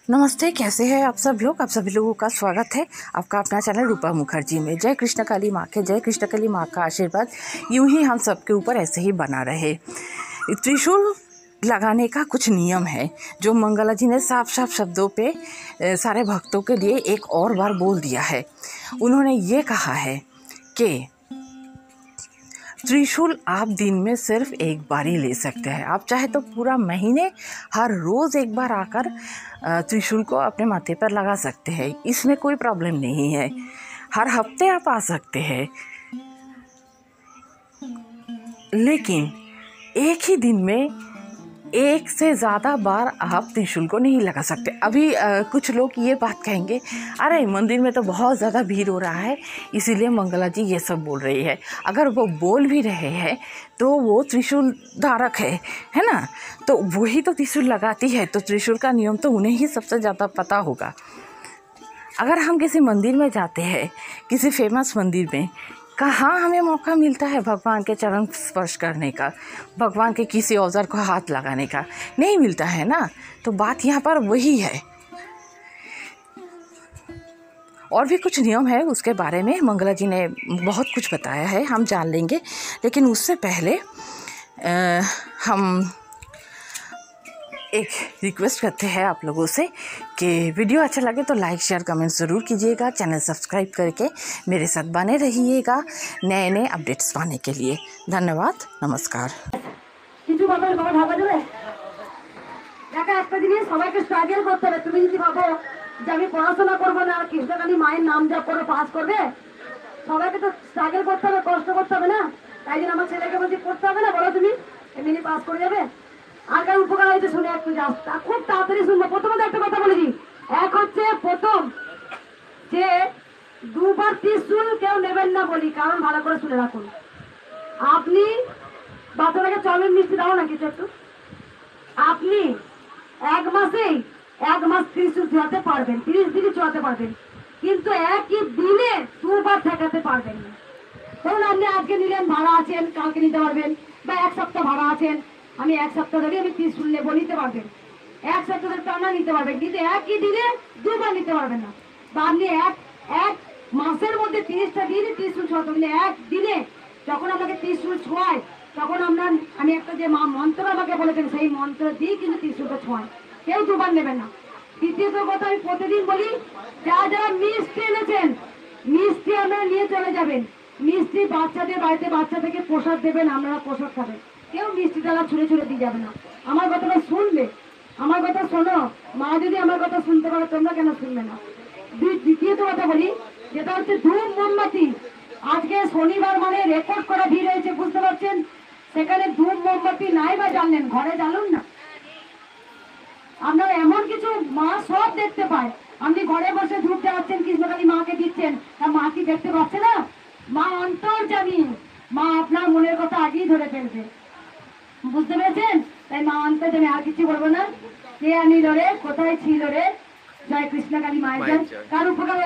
नमस्ते, कैसे हैं आप सब लोग। आप सभी लोगों का स्वागत है आपका अपना चैनल रूपा मुखर्जी में। जय कृष्ण काली माँ के, जय कृष्ण काली माँ का आशीर्वाद यूं ही हम सबके ऊपर ऐसे ही बना रहे। त्रिशूल लगाने का कुछ नियम है जो मंगला जी ने साफ साफ शब्दों पे सारे भक्तों के लिए एक और बार बोल दिया है। उन्होंने ये कहा है कि त्रिशूल आप दिन में सिर्फ एक बार ही ले सकते हैं। आप चाहे तो पूरा महीने हर रोज़ एक बार आकर त्रिशूल को अपने माथे पर लगा सकते हैं, इसमें कोई प्रॉब्लम नहीं है। हर हफ्ते आप आ सकते हैं, लेकिन एक ही दिन में एक से ज़्यादा बार आप त्रिशूल को नहीं लगा सकते। अभी कुछ लोग ये बात कहेंगे, अरे मंदिर में तो बहुत ज़्यादा भीड़ हो रहा है इसीलिए मंगला जी ये सब बोल रही है। अगर वो बोल भी रहे हैं तो वो त्रिशूल धारक है ना, तो वही तो त्रिशूल लगाती है, तो त्रिशूल का नियम तो उन्हें ही सबसे ज़्यादा पता होगा। अगर हम किसी मंदिर में जाते हैं, किसी फेमस मंदिर में, कहाँ हमें मौका मिलता है भगवान के चरण स्पर्श करने का, भगवान के किसी औजार को हाथ लगाने का? नहीं मिलता है ना। तो बात यहाँ पर वही है। और भी कुछ नियम है, उसके बारे में मंगला जी ने बहुत कुछ बताया है, हम जान लेंगे। लेकिन उससे पहले हम एक रिक्वेस्ट करते हैं आप लोगों से कि वीडियो अच्छा लगे तो लाइक शेयर कमेंट ज़रूर कीजिएगा। चैनल सब्सक्राइब करके मेरे साथ बने रहिएगा नए नए अपडेट्स पाने के लिए। धन्यवाद, नमस्कार। পড়াশোনা করবো না, কৃষ্ণকালী মায়ের নাম জপ করে পাস করবে, সবাইকে তো স্ট্রাগল করতে হবে, কষ্ট করতে হবে না। তাই জন্য আমার ছেলেকে বলছি পড়তে হবে না, বলো তুমি এমনি পাস করে যাবে। আর কার উপকার হয়েছে শুনে একটু খুব তাড়াতাড়ি শুনবো। প্রথমত একটা কথা বলে দিই, এক হচ্ছে প্রথম যে দুবার ত্রিশূল কেউ নেবেন না বলি, কারণ ভালো করে শুনে রাখুন। আপনি বাচ্চাটাকে চলবেন মিষ্টি দাও না কিছু একটু, আপনি এক মাসেই এক মাস ত্রিশূল ছোঁয়াতে পারবেন, 30 দিনই ছোঁয়াতে পারবেন, কিন্তু একই দিনে দুবার ঠেকাতে পারবেন না। ধরুন আপনি আজকে নিলেন, ভাড়া আছেন, কালকে নিতে পারবেন, বা এক সপ্তাহ ভাড়া আছেন, আমি এক সপ্তাহ ধরে আমি ত্রিশূল নেবো, নিতে পারবেন। এক সপ্তাহ ধরে টানা নিতে পারবেন, কিন্তু একই দিনে দুবার নিতে পারবেন না। বা আপনি এক মাসের মধ্যে 30টা দিন ত্রিশূল ছোঁয়াতে, কিন্তু এক দিনে যখন আমাকে ত্রিশূল ছোঁয়ায় তখন আমি একটা যে মন্ত্র আমাকে বলেছেন সেই মন্ত্র দিয়ে কিন্তু ত্রিশূলটা ছোঁয়ায়, কেউ দুবার নেবেন না। দ্বিতীয়ত কথা আমি প্রতিদিন বলি, যারা মিষ্টি এনেছেন মিষ্টি আপনারা নিয়ে চলে যাবেন। মিষ্টি বাচ্চাদের বাড়িতে বাচ্চা থেকে প্রসাদ দেবেন, আপনারা প্রসাদ খাবেন। কেউ মিষ্টি ডালা ছুঁড়ে ছুঁড়ে দিয়ে যাবে না। আমার কথাটা শুনবে, আমার কথা শোনো। মা যদি আমার কথা শুনতে পারে, তোমরা কেন শুনবে না? দ্বিতীয়ত কথা বলি, যেটা হচ্ছে ধূপ মোমবাতি। আজকে শনিবার মানে রেকর্ড করা ভিড় হয়েছে, বুঝতে পারছেন। সেখানে ধূপ মোমবাতি নাই বা জানলেন, ঘরে জ্বালুন না। আপনারা এমন কিছু মা সব দেখতে পায়, আপনি ঘরে বসে ধূপ জ্বালাচ্ছেন, কৃষ্ণকালী মাকে দিচ্ছেন, তা মা কি দেখতে পাচ্ছে না? মা অন্তর্যামী, মা আপনার মনের কথা আগেই ধরে ফেলবে, বুঝতে পেরেছেন? তাই মা অন্তর্যামী, আর কিছু বলবো না। কে আনিল রে, কোথায় ছিল রে, জয় কৃষ্ণকালী মায়ের, কার উপকার